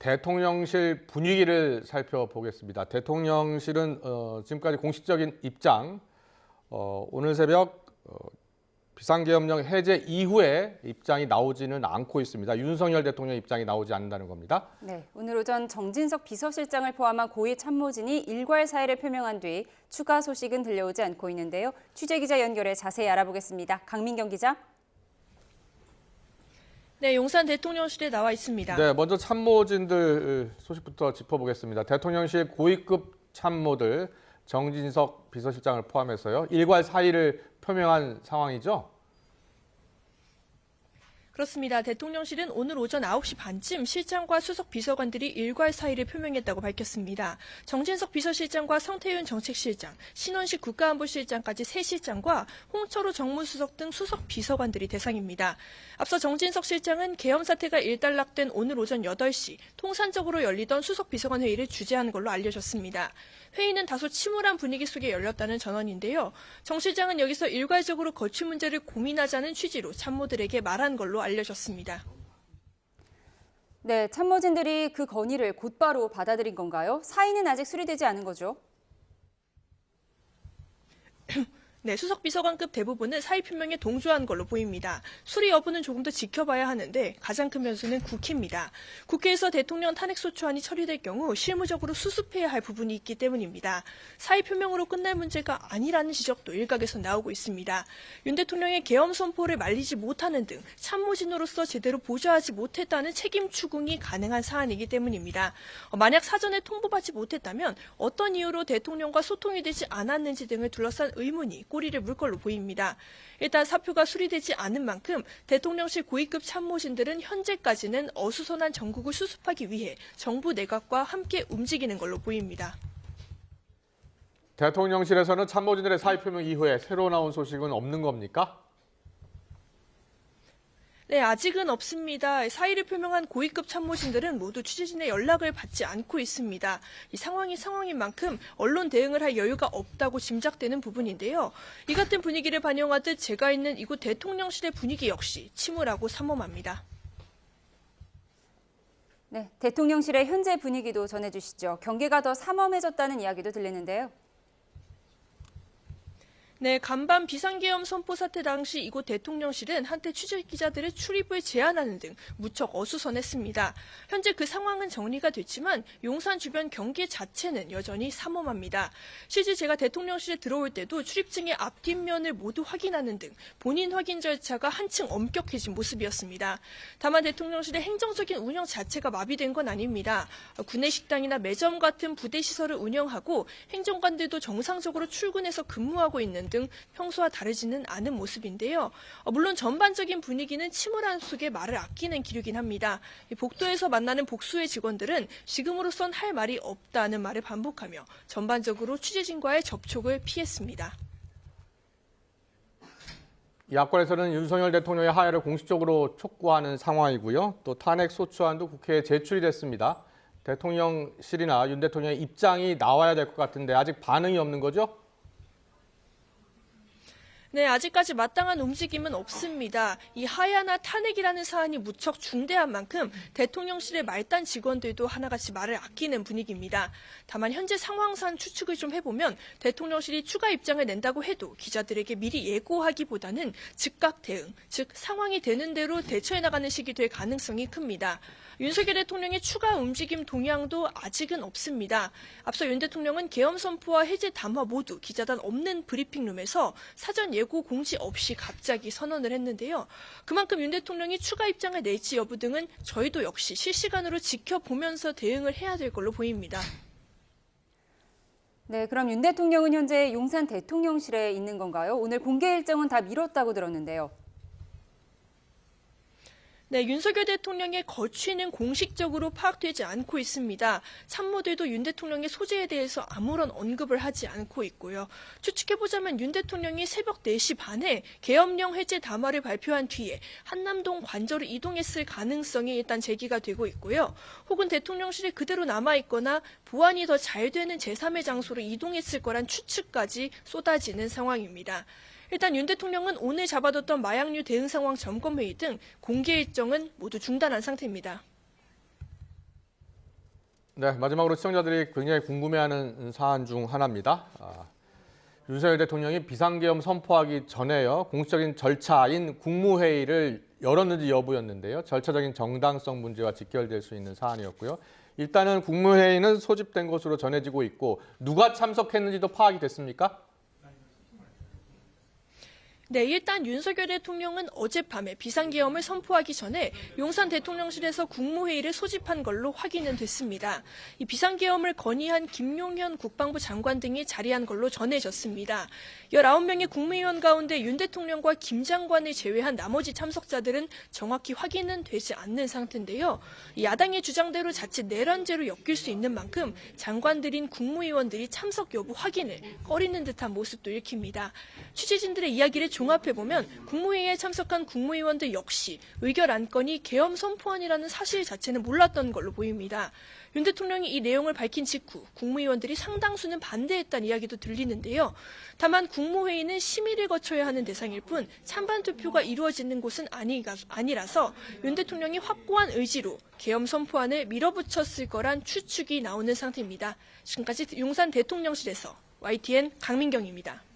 대통령실 분위기를 살펴보겠습니다. 대통령실은 지금까지 공식적인 입장, 오늘 새벽 비상계엄령 해제 이후에 입장이 나오지는 않고 있습니다. 윤석열 대통령 입장이 나오지 않는다는 겁니다. 네, 오늘 오전 정진석 비서실장을 포함한 고위 참모진이 일괄 사의를 표명한 뒤 추가 소식은 들려오지 않고 있는데요. 취재기자 연결해 자세히 알아보겠습니다. 강민경 기자. 네, 용산 대통령실에 나와 있습니다. 네, 먼저 참모진들 소식부터 짚어보겠습니다. 대통령실 고위급 참모들 정진석 비서실장을 포함해서요. 일괄 사의를 표명한 상황이죠? 그렇습니다. 대통령실은 오늘 오전 9시 반쯤 실장과 수석 비서관들이 일괄 사의를 표명했다고 밝혔습니다. 정진석 비서실장과 성태윤 정책실장, 신원식 국가안보실장까지 3실장과 홍철호 정무수석 등 수석 비서관들이 대상입니다. 앞서 정진석 실장은 계엄 사태가 일단락된 오늘 오전 8시 통산적으로 열리던 수석 비서관 회의를 주재한 걸로 알려졌습니다. 회의는 다소 침울한 분위기 속에 열렸다는 전언인데요. 정 실장은 여기서 일괄적으로 거취 문제를 고민하자는 취지로 참모들에게 말한 걸로 알려졌습니다. 네, 참모진들이 그 건의를 곧바로 받아들인 건가요? 사의는 아직 수리되지 않은 거죠? 네, 수석 비서관급 대부분은 사의 표명에 동조한 걸로 보입니다. 수리 여부는 조금 더 지켜봐야 하는데 가장 큰 변수는 국회입니다. 국회에서 대통령 탄핵소추안이 처리될 경우 실무적으로 수습해야 할 부분이 있기 때문입니다. 사의 표명으로 끝날 문제가 아니라는 지적도 일각에서 나오고 있습니다. 윤 대통령의 계엄 선포를 말리지 못하는 등 참모진으로서 제대로 보좌하지 못했다는 책임 추궁이 가능한 사안이기 때문입니다. 만약 사전에 통보받지 못했다면 어떤 이유로 대통령과 소통이 되지 않았는지 등을 둘러싼 의문이 꼬리를 물 걸로 보입니다. 일단 사표가 수리되지 않은 만큼 대통령실 고위급 참모진들은 현재까지는 어수선한 정국을 수습하기 위해 정부 내각과 함께 움직이는 걸로 보입니다. 대통령실에서는 참모진들의 사의 표명 이후에 새로 나온 소식은 없는 겁니까? 네, 아직은 없습니다. 사의를 표명한 고위급 참모진들은 모두 취재진의 연락을 받지 않고 있습니다. 이 상황이 상황인 만큼 언론 대응을 할 여유가 없다고 짐작되는 부분인데요. 이 같은 분위기를 반영하듯 제가 있는 이곳 대통령실의 분위기 역시 침울하고 삼엄합니다. 네, 대통령실의 현재 분위기도 전해주시죠. 경계가 더 삼엄해졌다는 이야기도 들리는데요. 네, 간밤 비상계엄 선포 사태 당시 이곳 대통령실은 한때 취재 기자들의 출입을 제한하는 등 무척 어수선했습니다. 현재 그 상황은 정리가 됐지만 용산 주변 경계 자체는 여전히 삼엄합니다. 실제 제가 대통령실에 들어올 때도 출입증의 앞뒷면을 모두 확인하는 등 본인 확인 절차가 한층 엄격해진 모습이었습니다. 다만 대통령실의 행정적인 운영 자체가 마비된 건 아닙니다. 구내식당이나 매점 같은 부대 시설을 운영하고 행정관들도 정상적으로 출근해서 근무하고 있는 등 평소와 다르지는 않은 모습인데요. 물론 전반적인 분위기는 침울한 속에 말을 아끼는 기류긴 합니다. 복도에서 만나는 복수의 직원들은 지금으로선 할 말이 없다는 말을 반복하며 전반적으로 취재진과의 접촉을 피했습니다. 야권에서는 윤석열 대통령의 하야를 공식적으로 촉구하는 상황이고요. 또 탄핵 소추안도 국회에 제출이 됐습니다. 대통령실이나 윤 대통령의 입장이 나와야 될 것 같은데 아직 반응이 없는 거죠? 네, 아직까지 마땅한 움직임은 없습니다. 이 하야나 탄핵이라는 사안이 무척 중대한 만큼 대통령실의 말단 직원들도 하나같이 말을 아끼는 분위기입니다. 다만 현재 상황상 추측을 좀 해보면 대통령실이 추가 입장을 낸다고 해도 기자들에게 미리 예고하기보다는 즉각 대응, 즉 상황이 되는 대로 대처해 나가는 식이 될 가능성이 큽니다. 윤석열 대통령의 추가 움직임 동향도 아직은 없습니다. 앞서 윤 대통령은 계엄 선포와 해제 담화 모두 기자단 없는 브리핑룸에서 사전 예고 공지 없이 갑자기 선언을 했는데요. 그만큼 윤 대통령이 추가 입장을 낼지 여부 등은 저희도 역시 실시간으로 지켜보면서 대응을 해야 될 걸로 보입니다. 네, 그럼 윤 대통령은 현재 용산 대통령실에 있는 건가요? 오늘 공개 일정은 다 미뤘다고 들었는데요. 네, 윤석열 대통령의 거취는 공식적으로 파악되지 않고 있습니다. 참모들도 윤 대통령의 소재에 대해서 아무런 언급을 하지 않고 있고요. 추측해보자면 윤 대통령이 새벽 4시 반에 계엄령 해제 담화를 발표한 뒤에 한남동 관저로 이동했을 가능성이 일단 제기가 되고 있고요. 혹은 대통령실에 그대로 남아있거나 보안이 더 잘 되는 제3의 장소로 이동했을 거란 추측까지 쏟아지는 상황입니다. 일단 윤 대통령은 오늘 잡아뒀던 마약류 대응 상황 점검 회의 등 공개 일정은 모두 중단한 상태입니다. 네, 마지막으로 시청자들이 굉장히 궁금해하는 사안 중 하나입니다. 윤석열 대통령이 비상계엄 선포하기 전에요, 공식적인 절차인 국무회의를 열었는지 여부였는데요. 절차적인 정당성 문제와 직결될 수 있는 사안이었고요. 일단은 국무회의는 소집된 것으로 전해지고 있고 누가 참석했는지도 파악이 됐습니까? 네, 일단 윤석열 대통령은 어젯밤에 비상계엄을 선포하기 전에 용산 대통령실에서 국무회의를 소집한 걸로 확인은 됐습니다. 이 비상계엄을 건의한 김용현 국방부 장관 등이 자리한 걸로 전해졌습니다. 19명의 국무위원 가운데 윤 대통령과 김 장관을 제외한 나머지 참석자들은 정확히 확인은 되지 않는 상태인데요. 야당의 주장대로 자칫 내란죄로 엮일 수 있는 만큼 장관들인 국무위원들이 참석 여부 확인을 꺼리는 듯한 모습도 읽힙니다. 취재진들의 이야기를 종합해보면 국무회의에 참석한 국무위원들 역시 의결 안건이 계엄 선포안이라는 사실 자체는 몰랐던 걸로 보입니다. 윤 대통령이 이 내용을 밝힌 직후 국무위원들이 상당수는 반대했다는 이야기도 들리는데요. 다만 국무회의는 심의를 거쳐야 하는 대상일 뿐 찬반 투표가 이루어지는 곳은 아니라서 윤 대통령이 확고한 의지로 계엄 선포안을 밀어붙였을 거란 추측이 나오는 상태입니다. 지금까지 용산 대통령실에서 YTN 강민경입니다.